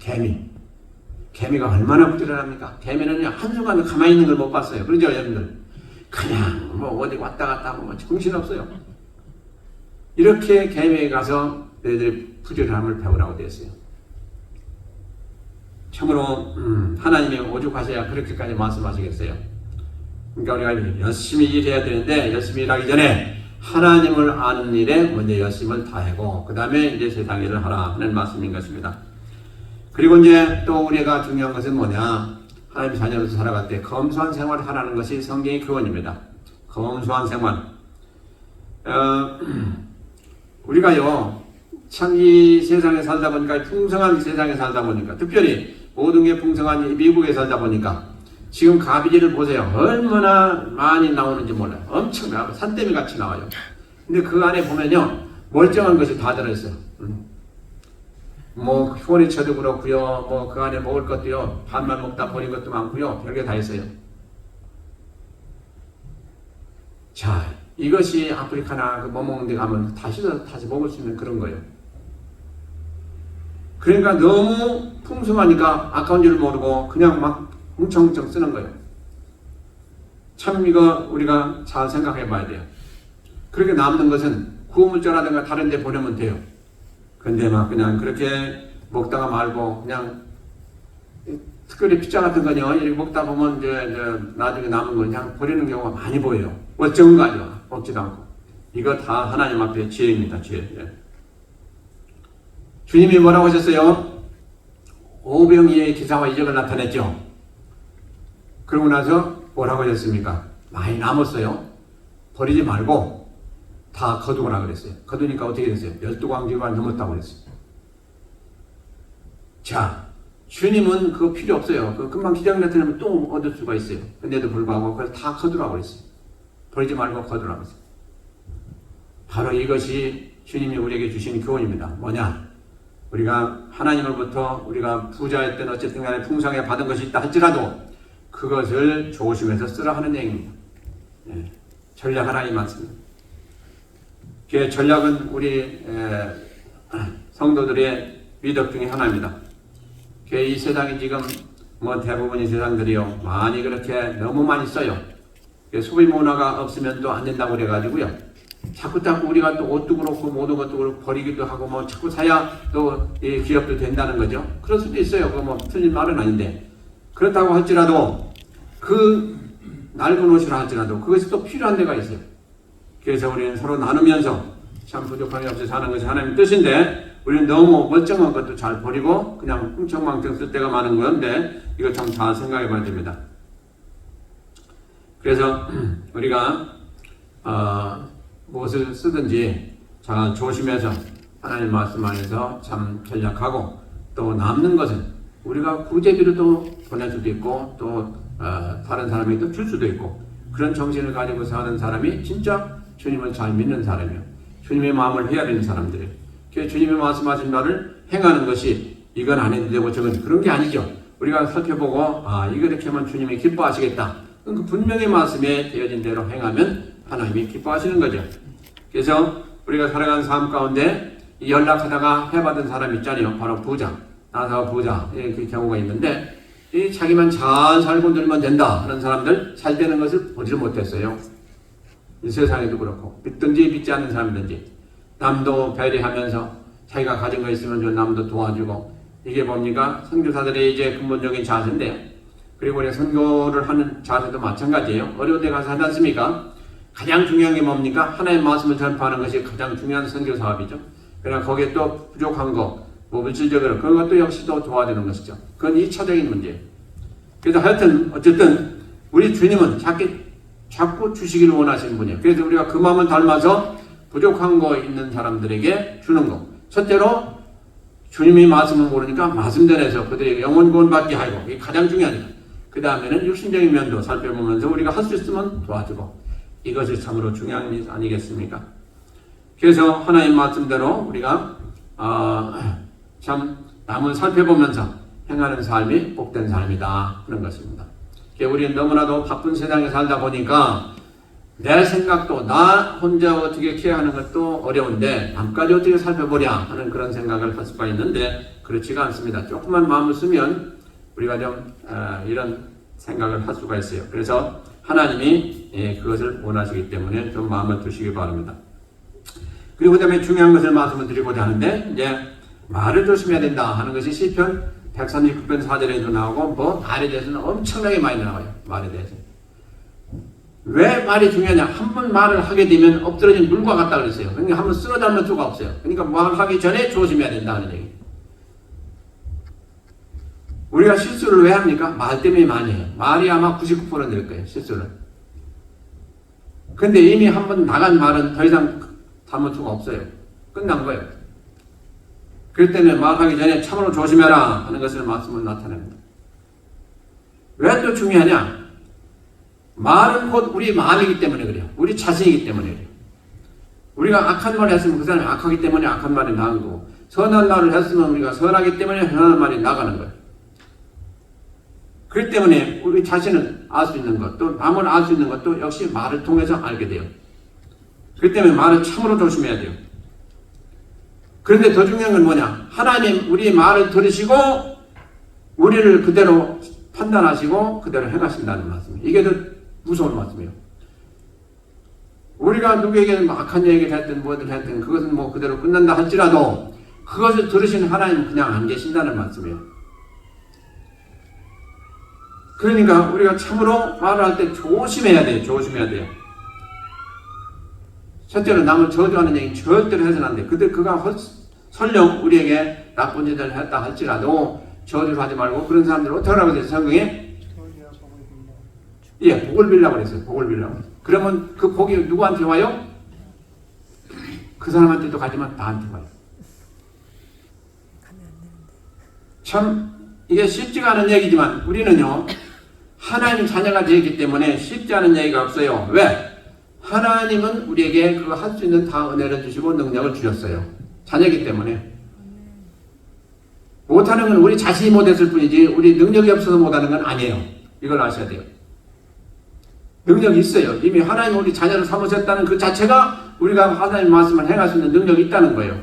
개미가 얼마나 부지런합니까? 개미는요, 한순간에 가만히 있는 걸 못 봤어요. 그러죠, 여러분들? 그냥 뭐 어디 왔다 갔다 하고 뭐 정신없어요. 이렇게 개미에 가서 너희들이 부지런함을 배우라고 되었어요. 참으로 하나님이 오죽하셔야 그렇게까지 말씀하시겠어요. 그러니까 우리가 열심히 일해야 되는데, 열심히 일하기 전에 하나님을 아는 일에 먼저 열심을 다하고 그 다음에 이제 세상 일을 하라 하는 말씀인 것입니다. 그리고 이제 또 우리가 중요한 것은 뭐냐? 하나님 자녀로서 살아갈 때 검소한 생활을 하라는 것이 성경의 교훈입니다. 검소한 생활. 우리가요, 참 이 세상에 살다 보니까, 풍성한 세상에 살다 보니까, 특별히 모든 게 풍성한 미국에 살다 보니까 지금 가비지를 보세요. 얼마나 많이 나오는지 몰라요. 엄청 나와요. 산더미 같이 나와요. 근데 그 안에 보면요, 멀쩡한 것이 다 들어있어요. 뭐 포니처도 그렇고요, 뭐 그 안에 먹을 것도요, 반만 먹다 버린 것도 많고요, 별게 다 있어요. 자, 이것이 아프리카나 그 뭐 먹는 데 가면 다시 먹을 수 있는 그런 거예요. 그러니까 너무 풍성하니까 아까운 줄 모르고 그냥 막 훔청훔청 쓰는 거예요. 참 이거 우리가 잘 생각해 봐야 돼요. 그렇게 남는 것은 구우물자라든가 다른 데 보내면 돼요. 근데 막 그냥 그렇게 먹다가 말고 그냥 특별히 피자 같은 거요, 이렇게 먹다 보면 이제 나중에 남은 거 그냥 버리는 경우가 많이 보여요. 어쩌은 거 아니야. 먹지도 않고. 이거 다 하나님 앞에 죄입니다. 죄. 예. 주님이 뭐라고 하셨어요? 오병이의 기사와 이적을 나타냈죠. 그러고 나서 뭐라고 하셨습니까? 많이 남았어요. 버리지 말고 다 거두거나 그랬어요. 거두니까 어떻게 됐어요? 12광지가 넘었다고 그랬어요. 자, 주님은 그거 필요 없어요. 그 금방 기적이 나타나면 또 얻을 수가 있어요. 근데도 불구하고 그걸 다 거두라고 그랬어요. 버리지 말고 거두라고 했어요. 바로 이것이 주님이 우리에게 주신 교훈입니다. 뭐냐? 우리가 하나님으로부터 우리가 부자였든 어쨌든 간에 풍성하게 받은 것이 있다 할지라도 그것을 조심해서 쓰라 하는 얘기입니다. 예, 전략하라 이 말씀입니다. 그 전략은 우리 성도들의 미덕 중에 하나입니다. 이 세상이 지금 뭐 대부분의 세상들이요, 많이 그렇게 너무 많이 써요. 소비 문화가 없으면 또 안 된다고 그래가지고요, 자꾸 우리가 또 옷도 그렇고 모든 것도 그렇고 버리기도 하고 뭐 자꾸 사야 또 기업도 된다는 거죠. 그럴 수도 있어요. 그거 뭐 틀린 말은 아닌데, 그렇다고 할지라도 그 낡은 옷이라 할지라도 그것이 또 필요한 데가 있어요. 그래서 우리는 서로 나누면서 참 부족함이 없이 사는 것이 하나님의 뜻인데, 우리는 너무 멀쩡한 것도 잘 버리고 그냥 흥청망청 쓸 때가 많은 건데, 이거 참 잘 생각해 봐야 됩니다. 그래서 우리가 무엇을 쓰든지 잘 조심해서 하나님 말씀 안에서 참 전략하고, 또 남는 것은 우리가 구제비로도 보낼 수도 있고 또 다른 사람에게 줄 수도 있고, 그런 정신을 가지고 사는 사람이 진짜 주님을 잘 믿는 사람이에요. 주님의 마음을 헤아리는 사람들이에요. 그래서 주님이 말씀하신 말을 행하는 것이 이건 안 해도 되고 저건 그런 게 아니죠. 우리가 살펴보고 이거 이렇게 하면 주님이 기뻐하시겠다. 그 분명히 말씀에 되어진 대로 행하면 하나님이 기뻐하시는 거죠. 그래서 우리가 살아가는 삶 가운데 연락하다가 해받은 사람 있잖아요. 바로 부자, 나사와 부자, 그 경우가 있는데, 자기만 잘 살고 놀면 된다 하는 사람들 잘 되는 것을 보지를 못했어요. 이 세상에도 그렇고, 믿든지 믿지 않는 사람이든지 남도 배려하면서 자기가 가진 거 있으면 좀 남도 도와주고, 이게 뭡니까? 선교사들의 이제 근본적인 자세인데요. 그리고 우리가 선교를 하는 자세도 마찬가지예요. 어려운 데 가서 하지 않습니까? 가장 중요한 게 뭡니까? 하나님의 말씀을 전파하는 것이 가장 중요한 선교 사업이죠. 그러나 거기에 또 부족한 거, 뭐 물질적으로 그런 것도 역시 또 도와주는 것이죠. 그건 2차적인 문제예요. 그래서 하여튼 어쨌든 우리 주님은 자꾸 주시기를 원하시는 분이에요. 그래서 우리가 그 마음을 닮아서 부족한 거 있는 사람들에게 주는 거. 첫째로 주님이 말씀을 모르니까 말씀전에서 그들에게 영혼 구원받게 하고, 이게 가장 중요하니까. 그 다음에는 육신적인 면도 살펴보면서 우리가 할 수 있으면 도와주고, 이것이 참으로 중요한 일 아니겠습니까? 그래서 하나님 말씀대로 우리가 참 남을 살펴보면서 행하는 삶이 복된 삶이다 하는 것입니다. 우리는 너무나도 바쁜 세상에 살다 보니까 내 생각도 나 혼자 어떻게 케어하는 것도 어려운데 남까지 어떻게 살펴보랴 하는 그런 생각을 할 수가 있는데, 그렇지가 않습니다. 조금만 마음을 쓰면 우리가 좀 이런 생각을 할 수가 있어요. 그래서 하나님이 그것을 원하시기 때문에 좀 마음을 두시기 바랍니다. 그리고 그 다음에 중요한 것을 말씀을 드리고자 하는데, 이제 말을 조심해야 된다 하는 것이 시편 139편 4절에도 나오고, 뭐 말에 대해서는 엄청나게 많이 나와요. 말에 대해서. 왜 말이 중요하냐? 한 번 말을 하게 되면 엎드러진 물과 같다 그랬어요. 그러니까 한 번 쓰러지면 수가 없어요. 그러니까 말하기 전에 조심해야 된다 하는 얘기. 우리가 실수를 왜 합니까? 말 때문에 많이 해요. 말이 아마 99%는 될 거예요. 실수를. 근데 이미 한 번 나간 말은 더 이상 담을 수가 없어요. 끝난 거예요. 그럴 때는 말하기 전에 참으로 조심해라 하는 것을 말씀을 나타냅니다. 왜 또 중요하냐? 말은 곧 우리 마음이기 때문에 그래요. 우리 자신이기 때문에 그래요. 우리가 악한 말을 했으면 그 사람이 악하기 때문에 악한 말이 나간 거고, 선한 말을 했으면 우리가 선하기 때문에 선한 말이 나가는 거예요. 그렇기 때문에 우리 자신을 알 수 있는 것, 또 남을 알 수 있는 것도 역시 말을 통해서 알게 돼요. 그렇기 때문에 말을 참으로 조심해야 돼요. 그런데 더 중요한 건 뭐냐? 하나님 우리의 말을 들으시고 우리를 그대로 판단하시고 그대로 행하신다는 말씀이에요. 이게 더 무서운 말씀이에요. 우리가 누구에게 악한 얘기를 했든 뭐든 했든 그것은 뭐 그대로 끝난다 할지라도 그것을 들으시는 하나님은 그냥 안 계신다는 말씀이에요. 그러니까 우리가 참으로 말을 할 때 조심해야 돼요. 조심해야 돼요. 첫째로 남을 저주하는 얘기 절대로 해서는 안 돼요. 그가 설령 우리에게 나쁜 짓을 했다 할지라도 저주를 하지 말고, 그런 사람들은 어떻게 하라고 했어요? 성경에? 예, 복을 빌라고 그랬어요. 복을 빌라고. 그러면 그 복이 누구한테 와요? 그 사람한테도 가지만 나한테 와요. 참 이게 쉽지가 않은 얘기지만 우리는요, 하나님 자녀가 되었기 때문에 쉽지 않은 얘기가 없어요. 왜? 하나님은 우리에게 그거 할 수 있는 다 은혜를 주시고 능력을 주셨어요. 자녀이기 때문에. 못하는 건 우리 자신이 못했을 뿐이지 우리 능력이 없어서 못하는 건 아니에요. 이걸 아셔야 돼요. 능력이 있어요. 이미 하나님 우리 자녀를 삼으셨다는 그 자체가 우리가 하나님 말씀을 행할 수 있는 능력이 있다는 거예요.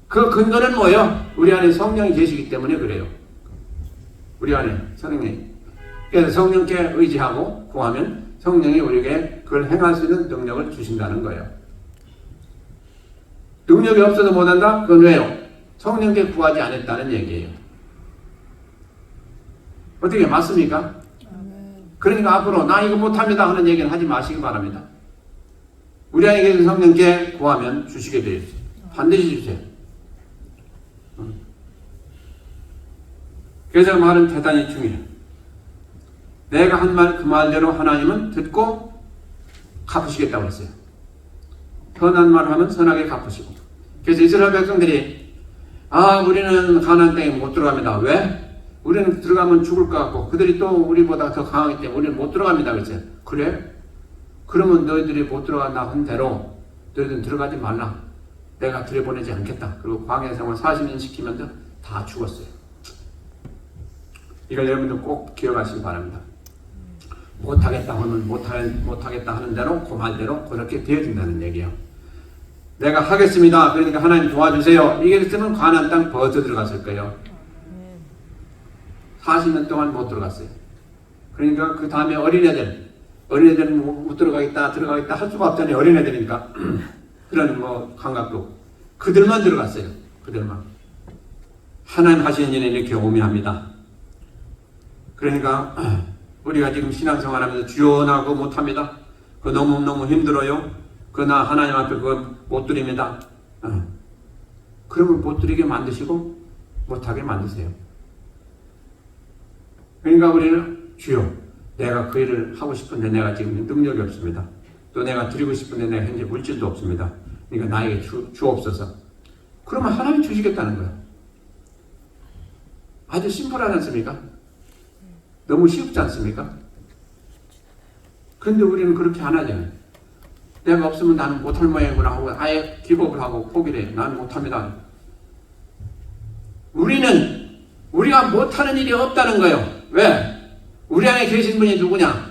그 근거는 뭐예요? 우리 안에 성령이 계시기 때문에 그래요. 우리 안에 성령이. 그래서 성령께 의지하고 구하면 성령이 우리에게 그걸 행할 수 있는 능력을 주신다는 거예요. 능력이 없어도 못한다? 그건 왜요? 성령께 구하지 않았다는 얘기예요. 어떻게 맞습니까? 그러니까 앞으로 나 이거 못합니다 하는 얘기는 하지 마시기 바랍니다. 우리 안에 계신 성령께 구하면 주시게 되어 있어요. 반드시 주세요. 그래서 말은 대단히 중요해요. 내가 한 말 그 말대로 하나님은 듣고 갚으시겠다고 했어요. 선한 말을 하면 선하게 갚으시고. 그래서 이스라엘 백성들이 우리는 가나안 땅에 못 들어갑니다. 왜? 우리는 들어가면 죽을 것 같고 그들이 또 우리보다 더 강하기 때문에 우리는 못 들어갑니다. 그랬어요. 그래? 그러면 너희들이 못 들어간다 한 대로 너희들은 들어가지 말라. 내가 들여보내지 않겠다. 그리고 광야 생활 40년 시키면서 다 죽었어요. 이걸 여러분들 꼭 기억하시기 바랍니다. 못하겠다 하면 못하겠다 하는 대로 그 말대로 그렇게 되어진다는 얘기예요. 내가 하겠습니다. 그러니까 하나님 도와주세요. 이게 됐으면 가나안 땅 벌써 들어갔을 거예요. 40년 동안 못 들어갔어요. 그러니까 그 다음에 어린애들은 못 들어가겠다 할 수가 없잖아요. 어린애들이니까. 그런 감각도. 그들만 들어갔어요. 그들만. 하나님 하시는 일은 이렇게 오묘합니다. 그러니까 우리가 지금 신앙생활하면서 주연하고 못합니다. 그거 너무 힘들어요. 그러나 하나님 앞에 그거 못 드립니다. 그러면 못 드리게 만드시고 못하게 만드세요. 그러니까 우리는 주여 내가 그 일을 하고 싶은데 내가 지금 능력이 없습니다. 또 내가 드리고 싶은데 내가 현재 물질도 없습니다. 그러니까 나에게 주옵소서. 그러면 하나님이 주시겠다는 거예요. 아주 심플하지 않습니까? 너무 쉽지 않습니까? 그런데 우리는 그렇게 안 하잖아요. 내가 없으면 나는 못할 모양이구나 하고 아예 기복을 하고 포기를 해요. 나는 못합니다. 우리가 못하는 일이 없다는 거예요. 왜? 우리 안에 계신 분이 누구냐?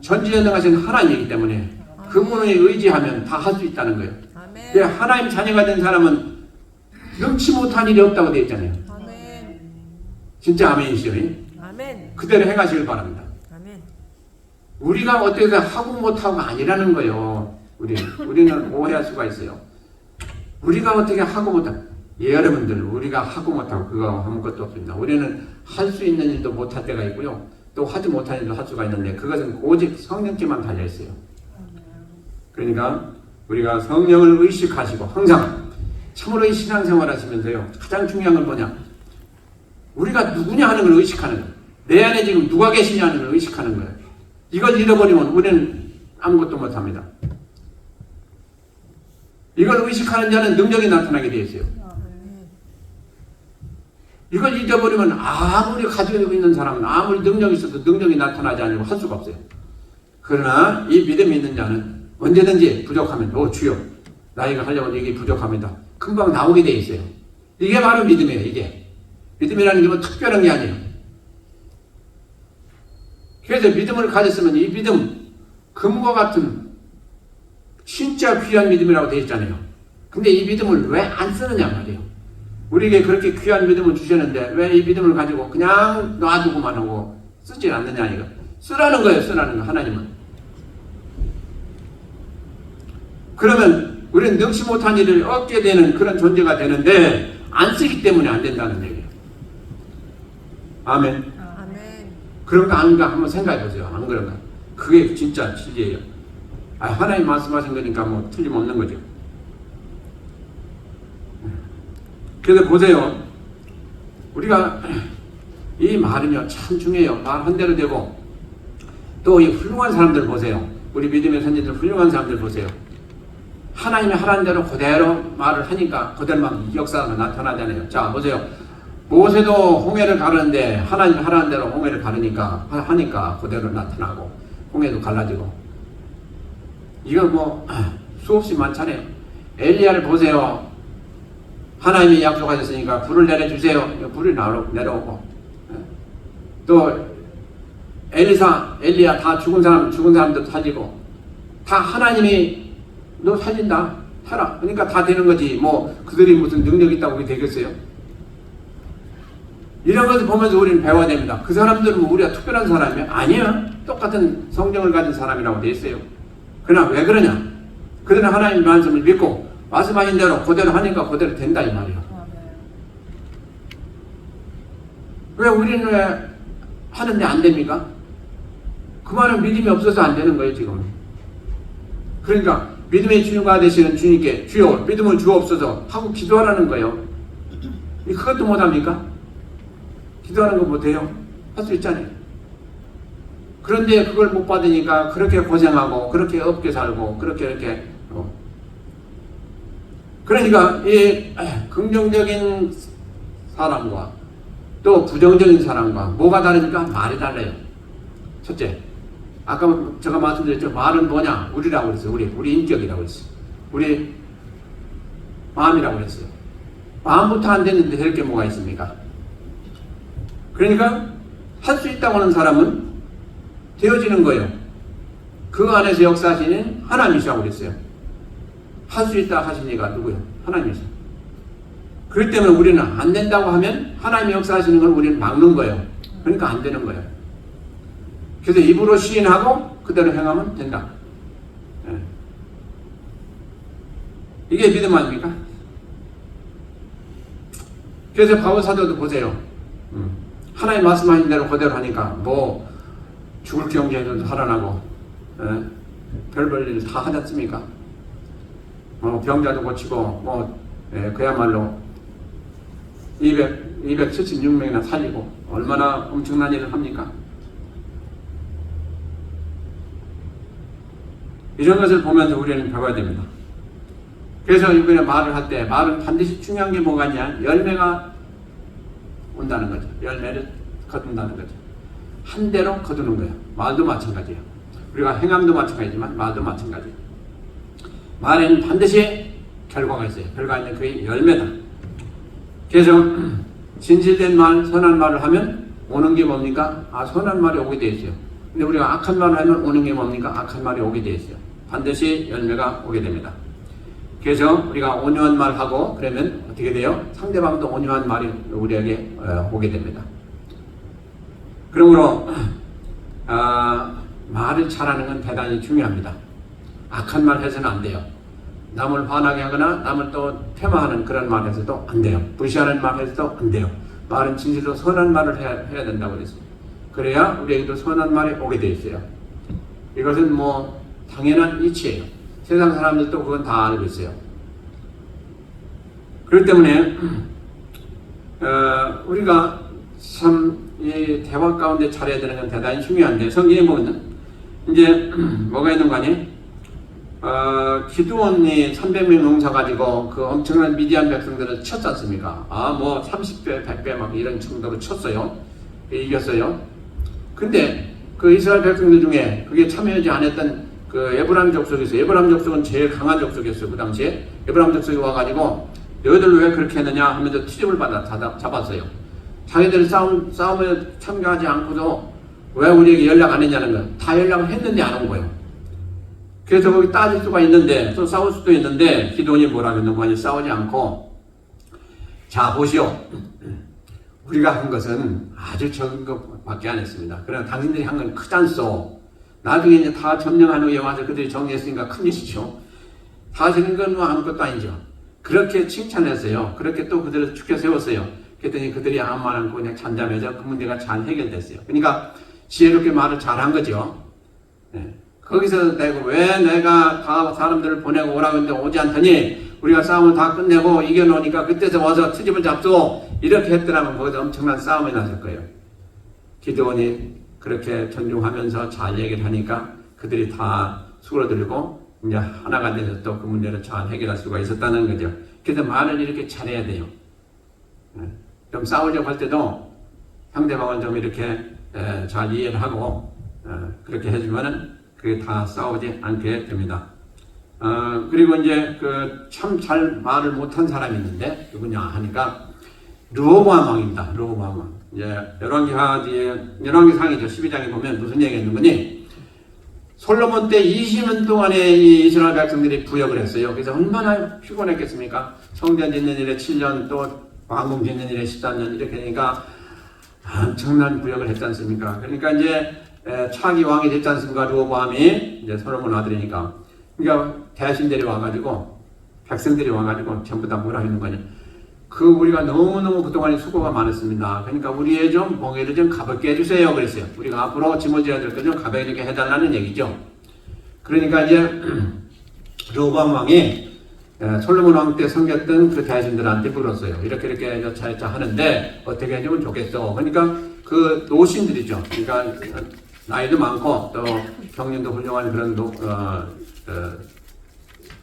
전지전능하신 하나님이기 때문에 그분을 의지하면 다 할 수 있다는 거예요. 아멘. 하나님 자녀가 된 사람은 능치 못한 일이 없다고 되어 있잖아요. 아멘. 진짜 아멘이시죠? 아멘. 그대로 행하시길 바랍니다. 아멘. 우리가 어떻게 하고 못하고가 아니라는 거예요. 우리는 오해할 수가 있어요. 우리가 어떻게 하고 못하고 여러분들 우리가 하고 못하고 그거 아무것도 없습니다. 우리는 할 수 있는 일도 못할 때가 있고요. 또 하지 못할 일도 할 수가 있는데 그것은 오직 성령께만 달려있어요. 그러니까 우리가 성령을 의식하시고 항상 참으로 이 신앙생활 하시면서요. 가장 중요한 건 뭐냐? 우리가 누구냐 하는 걸 의식하는 거예요. 내 안에 지금 누가 계시냐 하는 걸 의식하는 거예요. 이걸 잃어버리면 우리는 아무것도 못합니다. 이걸 의식하는 자는 능력이 나타나게 되어 있어요. 이걸 잊어버리면 아무리 가지고 있는 사람은 아무리 능력이 있어도 능력이 나타나지 않으면 할 수가 없어요. 그러나 이 믿음이 있는 자는 언제든지 부족하면 주여 나 이거 하려고 이게 부족합니다. 금방 나오게 돼 있어요. 이게 바로 믿음이에요. 이게 믿음이라는 게 뭐 특별한 게 아니에요. 그래서 믿음을 가졌으면 이 믿음 금과 같은 진짜 귀한 믿음이라고 되어 있잖아요. 근데 이 믿음을 왜 안 쓰느냐 말이에요. 우리에게 그렇게 귀한 믿음을 주셨는데 왜 이 믿음을 가지고 그냥 놔두고만 하고 쓰지 않느냐 이거. 쓰라는 거예요. 쓰라는 거 하나님은. 그러면 우리는 능치 못한 일을 얻게 되는 그런 존재가 되는데 안 쓰기 때문에 안 된다는 얘기예요. 아멘. 아멘. 그런가 아닌가 한번 생각해 보세요. 안 그런가? 그게 진짜 진리예요. 하나님 말씀하신 거니까 뭐 틀림없는 거죠. 그래서 보세요. 우리가 이 말은요 참 중요해요. 말 한 대로 되고 또 이 훌륭한 사람들 보세요. 우리 믿음의 선지들 훌륭한 사람들 보세요. 하나님이 하라는 대로 그대로 말을 하니까 그대로 막 역사가 나타나잖아요. 자 보세요. 모세도 홍해를 가르는데 하나님 하라는 대로 홍해를 가르니까 하니까 그대로 나타나고 홍해도 갈라지고 이거 뭐 수없이 많잖아요. 엘리야를 보세요. 하나님이 약속하셨으니까 불을 내려주세요. 불이 내려오고 또 엘리야 다 죽은 사람도 살리고 다 하나님이 너 살린다 해라. 그러니까 다 되는 거지. 뭐 그들이 무슨 능력이 있다고 그게 되겠어요? 이런 것을 보면서 우리는 배워야 됩니다. 그 사람들은 뭐 우리가 특별한 사람이야? 아니야. 똑같은 성경을 가진 사람이라고 되어 있어요. 그러나 왜 그러냐? 그들은 하나님의 말씀을 믿고 말씀하신 대로 그대로 하니까 그대로 된다 이 말이야. 왜 우리는 왜 하는데 안 됩니까? 그 말은 믿음이 없어서 안 되는 거예요 지금. 그러니까 믿음의 주유가 되시는 주님께 주여 믿음을 주옵소서 하고 기도하라는 거예요. 그것도 못합니까? 기도하는 거 못해요? 할 수 있잖아요. 그런데 그걸 못 받으니까 그렇게 고생하고 그렇게 없게 살고 그렇게 이렇게 그러니까 이 긍정적인 사람과 또 부정적인 사람과 뭐가 다르니까 말이 달라요. 첫째, 아까 제가 말씀드렸죠. 말은 뭐냐? 우리라고 그랬어요. 우리 인격이라고 그랬어요. 우리 마음이라고 그랬어요. 마음부터 안 됐는데 될 게 뭐가 있습니까? 그러니까 할 수 있다고 하는 사람은 되어지는 거예요. 그 안에서 역사하시는 하나님이시라고 그랬어요. 할 수 있다 하시니까 누구요? 하나님이시죠. 그렇기 때문에 우리는 안 된다고 하면 하나님이 역사하시는 걸 우리는 막는 거예요. 그러니까 안 되는 거예요. 그래서 입으로 시인하고 그대로 행하면 된다. 예. 이게 믿음 아닙니까? 그래서 바울 사도도 보세요. 하나님 말씀하신 대로 그대로 하니까 뭐 죽을 경쟁에도 살아나고 별별 일 다 하지 않습니까? 병자도 고치고 그야말로 276명이나 살리고 얼마나 엄청난 일을 합니까? 이런 것을 보면서 우리는 배워야 됩니다. 그래서 이번에 말을 할 때 말은 반드시 중요한 게 뭐가 있냐? 열매가 온다는 거죠. 열매를 거둔다는 거죠. 한 대로 거두는 거예요. 말도 마찬가지예요. 우리가 행함도 마찬가지지만 말도 마찬가지예요. 말에는 반드시 결과가 있어요. 결과가 있는 그게 열매다. 그래서 진실된 말, 선한 말을 하면 오는 게 뭡니까? 선한 말이 오게 돼 있어요. 근데 우리가 악한 말을 하면 오는 게 뭡니까? 악한 말이 오게 돼 있어요. 반드시 열매가 오게 됩니다. 그래서 우리가 온유한 말 하고 그러면 어떻게 돼요? 상대방도 온유한 말이 우리에게 오게 됩니다. 그러므로 말을 잘하는 건 대단히 중요합니다. 악한 말 해서는 안 돼요. 남을 화나게 하거나 남을 또 폄하하는 그런 말 해서도 안 돼요. 무시하는 말 해서도 안 돼요. 말은 진실로 선한 말을 해야 된다고 그랬어요. 그래야 우리에게도 선한 말이 오게 돼 있어요. 이것은 뭐 당연한 이치예요. 세상 사람들도 그건 다 알고 있어요. 그렇기 때문에 우리가 참 이 대화 가운데 잘해야 되는 건 대단히 중요한데 성경에 보면 이제 뭐가 있는 거 아니에요? 기드온이 300명 농사 가지고 그 엄청난 미디안 백성들을 쳤지 않습니까? 뭐 30배, 100배 막 이런 정도로 쳤어요. 이겼어요. 근데 그 이스라엘 백성들 중에 그게 참여하지 않았던 그 에브라임 족속이 있어요. 에브라임 족속은 제일 강한 족속이었어요. 그 당시에 에브라임 족속이 와가지고 너희들 왜 그렇게 했느냐 하면서 트집을 잡았어요. 자기들 싸움에 참가하지 않고도 왜 우리에게 연락 안 했냐는 거예요. 다 연락을 했는데 안 온 거예요. 그래서 거기 따질 수가 있는데 또 싸울 수도 있는데 기드온이 뭐라고 했는 거니 싸우지 않고 자 보시오. 우리가 한 것은 아주 적은 것밖에 안 했습니다. 그러나 당신들이 한 건 크잖소. 나중에 이제 다 점령한 후에 와서 그들이 정리했으니까 큰 일이죠. 다 하시는 건 뭐 아무것도 아니죠. 그렇게 칭찬했어요. 그렇게 또 그들을 죽여 세웠어요. 그랬더니 그들이 아무 말 않고 그냥 잠잠해져 그 문제가 잘 해결됐어요. 그러니까 지혜롭게 말을 잘한 거죠. 네. 거기서 왜 내가 다 사람들을 보내고 오라고 했는데 오지 않더니 우리가 싸움을 다 끝내고 이겨놓으니까 그때서 와서 트집을 잡소 이렇게 했더라면 거기서 엄청난 싸움이 났을 거예요. 기드온이 그렇게 존중하면서 잘 얘기를 하니까 그들이 다 수그러들고 이제 하나가 돼서 또 그 문제를 잘 해결할 수가 있었다는 거죠. 그래서 말을 이렇게 잘해야 돼요. 좀 싸우려고 할 때도 상대방을 좀 이렇게 잘 이해를 하고 그렇게 해주면은 그게 다 싸우지 않게 됩니다. 그리고 이제 그 참 잘 말을 못한 사람이 있는데 누구냐 하니까 르호보암 왕입니다. 르호보암 왕. 이제 열왕기상이죠. 12장에 보면 무슨 얘기가 있는 거니? 솔로몬 때 20년 동안에 이 이스라엘 백성들이 부역을 했어요. 그래서 얼마나 피곤했겠습니까? 성전 짓는 일에 7년 또 왕궁 짓는 일에 13년 이렇게 되니까 엄청난 부역을 했지 않습니까? 그러니까 이제 차기 왕이 됐지 않습니까? 르호보암이 이제 솔로몬 아들이니까. 그러니까 대신들이 와가지고 백성들이 와가지고 전부 다 뭐라 하는 거냐? 그 우리가 너무너무 그동안에 수고가 많았습니다. 그러니까 우리의 좀 멍에를 좀 가볍게 해주세요. 그랬어요. 우리가 앞으로 짊어져야 될 거 좀 가볍게 해달라는 얘기죠. 그러니까 이제 르호보암 왕이 솔로몬 왕 때 섬겼던 그 대신들한테 물었어요. 이렇게 차차 하는데 어떻게 해주면 좋겠어. 그러니까 그 노신들이죠. 그러니까 나이도 많고 또 경륜도 훌륭한 그런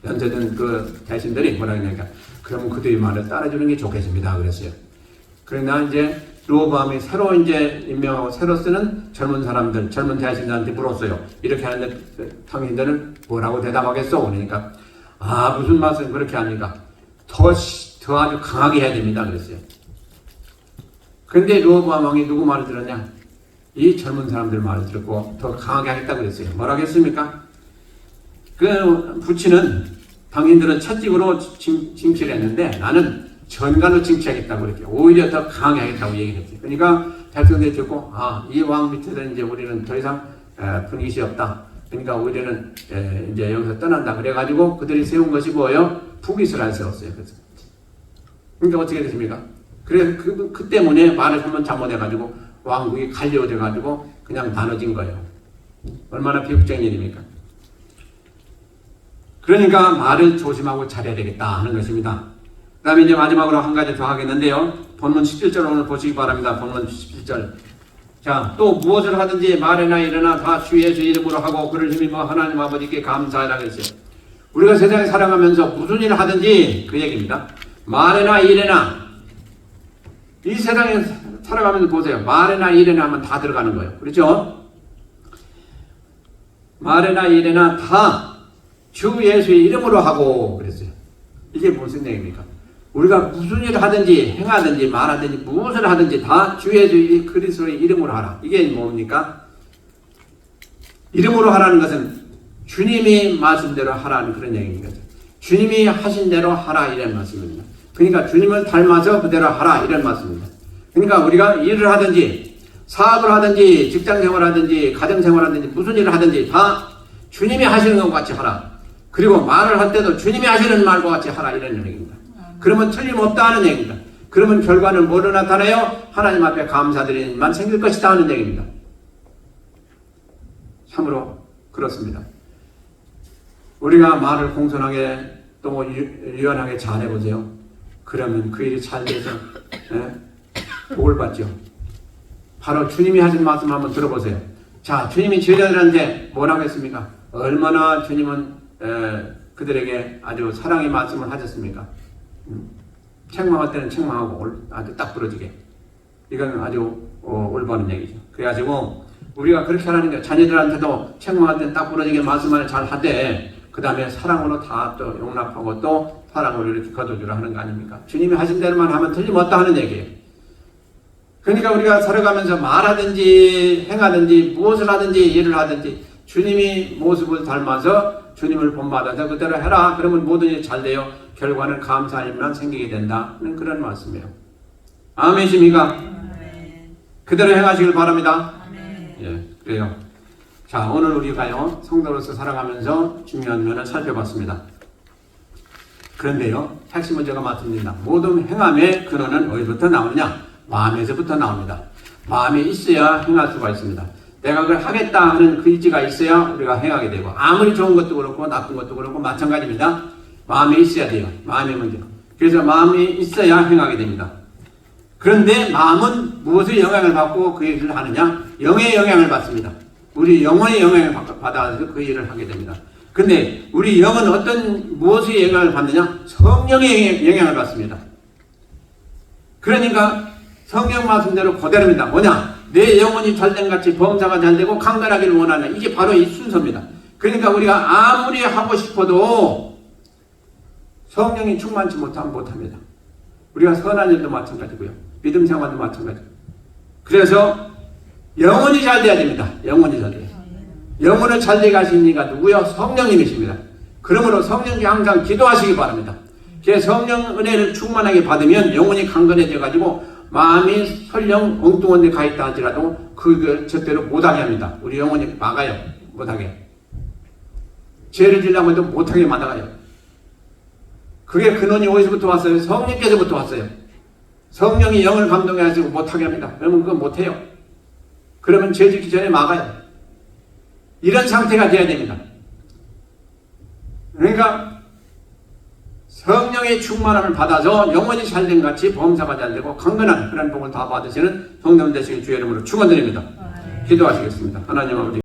연세된 그 대신들이 뭐라 그러니까 그러면 그들의 말을 따라주는 게 좋겠습니다. 그랬어요. 그러나 이제 르호보암이 새로 이제 임명하고 새로 쓰는 젊은 사람들, 젊은 대신들한테 물었어요. 이렇게 하는데 당신들은 뭐라고 대답하겠어? 그러니까 무슨 말씀 그렇게 하니까 더 아주 강하게 해야 됩니다. 그랬어요. 그런데 르호보암 왕이 누구 말을 들었냐? 이 젊은 사람들 말을 듣고 더 강하게 하겠다고 그랬어요. 뭐라고 했습니까? 그 부친은 당신들은 채찍으로 징치를 했는데 나는 전갈로 징치하겠다고 그랬죠. 오히려 더 강하게 하겠다고 얘기를 했어요. 그러니까 백성들이 듣고 이 왕 밑에서는 이제 우리는 더 이상 분깃이 없다. 그러니까 우리는 이제 여기서 떠난다. 그래가지고 그들이 세운 것이 뭐예요? 북이스라엘 세웠어요. 그래서 그러니까 어떻게 됐습니까? 그래 그 때문에 말을 한번 잘못해가지고 왕국이 갈려져가지고 그냥 나눠진 거예요. 얼마나 비극적인 일입니까? 그러니까 말을 조심하고 잘해야 되겠다 하는 것입니다. 그 다음에 이제 마지막으로 한 가지 더 하겠는데요. 본문 17절 오늘 보시기 바랍니다. 본문 17절. 자, 또 무엇을 하든지 말이나 일이나 다 주 예수 이름으로 하고 그를 힘입어 하나님 아버지께 감사하라 그랬어요. 우리가 세상에 살아가면서 무슨 일을 하든지 그 얘기입니다. 말이나 일이나 이 세상에 살아가면서 보세요. 말이나 일이나 하면 다 들어가는 거예요. 그렇죠? 말이나 일이나 다 주 예수의 이름으로 하고 그랬어요. 이게 무슨 얘기입니까? 우리가 무슨 일을 하든지 행하든지 말하든지 무엇을 하든지 다 주 예수 그리스도의 이름으로 하라. 이게 뭡니까? 이름으로 하라는 것은 주님이 말씀대로 하라는 그런 얘기입니다. 주님이 하신 대로 하라 이런 말씀입니다. 그러니까 주님을 닮아서 그대로 하라 이런 말씀입니다. 그러니까 우리가 일을 하든지 사업을 하든지 직장생활 하든지 가정생활 하든지 무슨 일을 하든지 다 주님이 하시는 것과 같이 하라. 그리고 말을 할 때도 주님이 하시는 말과 같이 하라 이런 얘기입니다. 그러면 틀림없다 하는 얘기입니다. 그러면 결과는 뭐로 나타나요? 하나님 앞에 감사드리는 일만 생길 것이다 하는 얘기입니다. 참으로 그렇습니다. 우리가 말을 공손하게 또 유연하게 잘해보세요. 그러면 그 일이 잘 돼서 복을 받죠. 바로 주님이 하신 말씀 한번 들어보세요. 자, 주님이 제자들한테 뭐라고 했습니까? 얼마나 주님은 그들에게 아주 사랑의 말씀을 하셨습니까? 책망할 때는 책망하고 아주 딱 부러지게. 이건 아주 올바른 얘기죠. 그래가지고 우리가 그렇게 하라는 게 자녀들한테도 책망할 때는 딱 부러지게 말씀을 잘 하되 그 다음에 사랑으로 다 또 용납하고 또 사랑으로 이렇게 거둬주라 하는 거 아닙니까? 주님이 하신 대로만 하면 틀림없다 하는 얘기예요. 그러니까 우리가 살아가면서 말하든지 행하든지 무엇을 하든지 일을 하든지 주님이 모습을 닮아서 주님을 본받아서 그대로 해라. 그러면 모든 일이 잘 돼요. 결과는 감사할 일만 생기게 된다는 그런 말씀이에요. 아멘이십니까? 그대로 행하시길 바랍니다. 예, 그래요. 자, 오늘 우리가요 성도로서 살아가면서 중요한 면을 살펴봤습니다. 그런데요 핵심 문제가 맞습니다. 모든 행함의 근원은 어디부터 나오느냐? 마음에서부터 나옵니다. 마음이 있어야 행할 수가 있습니다. 내가 그걸 하겠다 하는 그 의지가 있어야 우리가 행하게 되고 아무리 좋은 것도 그렇고 나쁜 것도 그렇고 마찬가지입니다. 마음이 있어야 돼요. 마음의 문제. 그래서 마음이 있어야 행하게 됩니다. 그런데 마음은 무엇의 영향을 받고 그 일을 하느냐? 영의 영향을 받습니다. 우리 영혼의 영향을 받아서 그 일을 하게 됩니다. 근데 우리 영은 무엇의 영향을 받느냐? 성령의 영향을 받습니다. 그러니까 성경 말씀대로 그대로입니다. 뭐냐? 내 영혼이 잘된 같이 범사가 잘되고 강건하기를 원하는 이게 바로 이 순서입니다. 그러니까 우리가 아무리 하고 싶어도 성령이 충만치 못하면 못합니다. 우리가 선한 일도 마찬가지고요. 믿음 생활도 마찬가지고. 그래서 영혼이 잘 돼야 됩니다. 영혼이 잘 돼요. 영혼을 잘 되게 하시는 이가 누구요? 성령님이십니다. 그러므로 성령께 항상 기도하시기 바랍니다. 제 성령 은혜를 충만하게 받으면 영혼이 강건해져 가지고 마음이 설령 엉뚱한 데 가 있다 하더라도 그 절대로 못하게 합니다. 우리 영혼이 막아요. 못하게. 죄를 지려고 해도 못하게 막아요. 그게 근원이 어디서부터 왔어요? 성령께서부터 왔어요. 성령이 영을 감동해 하시고 못하게 합니다. 그러면 그건 못해요. 그러면 죄 짓기 전에 막아요. 이런 상태가 돼야 됩니다. 그러니까 성령의 충만함을 받아서 영원히 잘된 같이 범사가 잘되고 강건한 그런 복을 다 받으시는 성도님 되시길 주의 이름으로 축원드립니다. 기도하시겠습니다. 하나님 아버지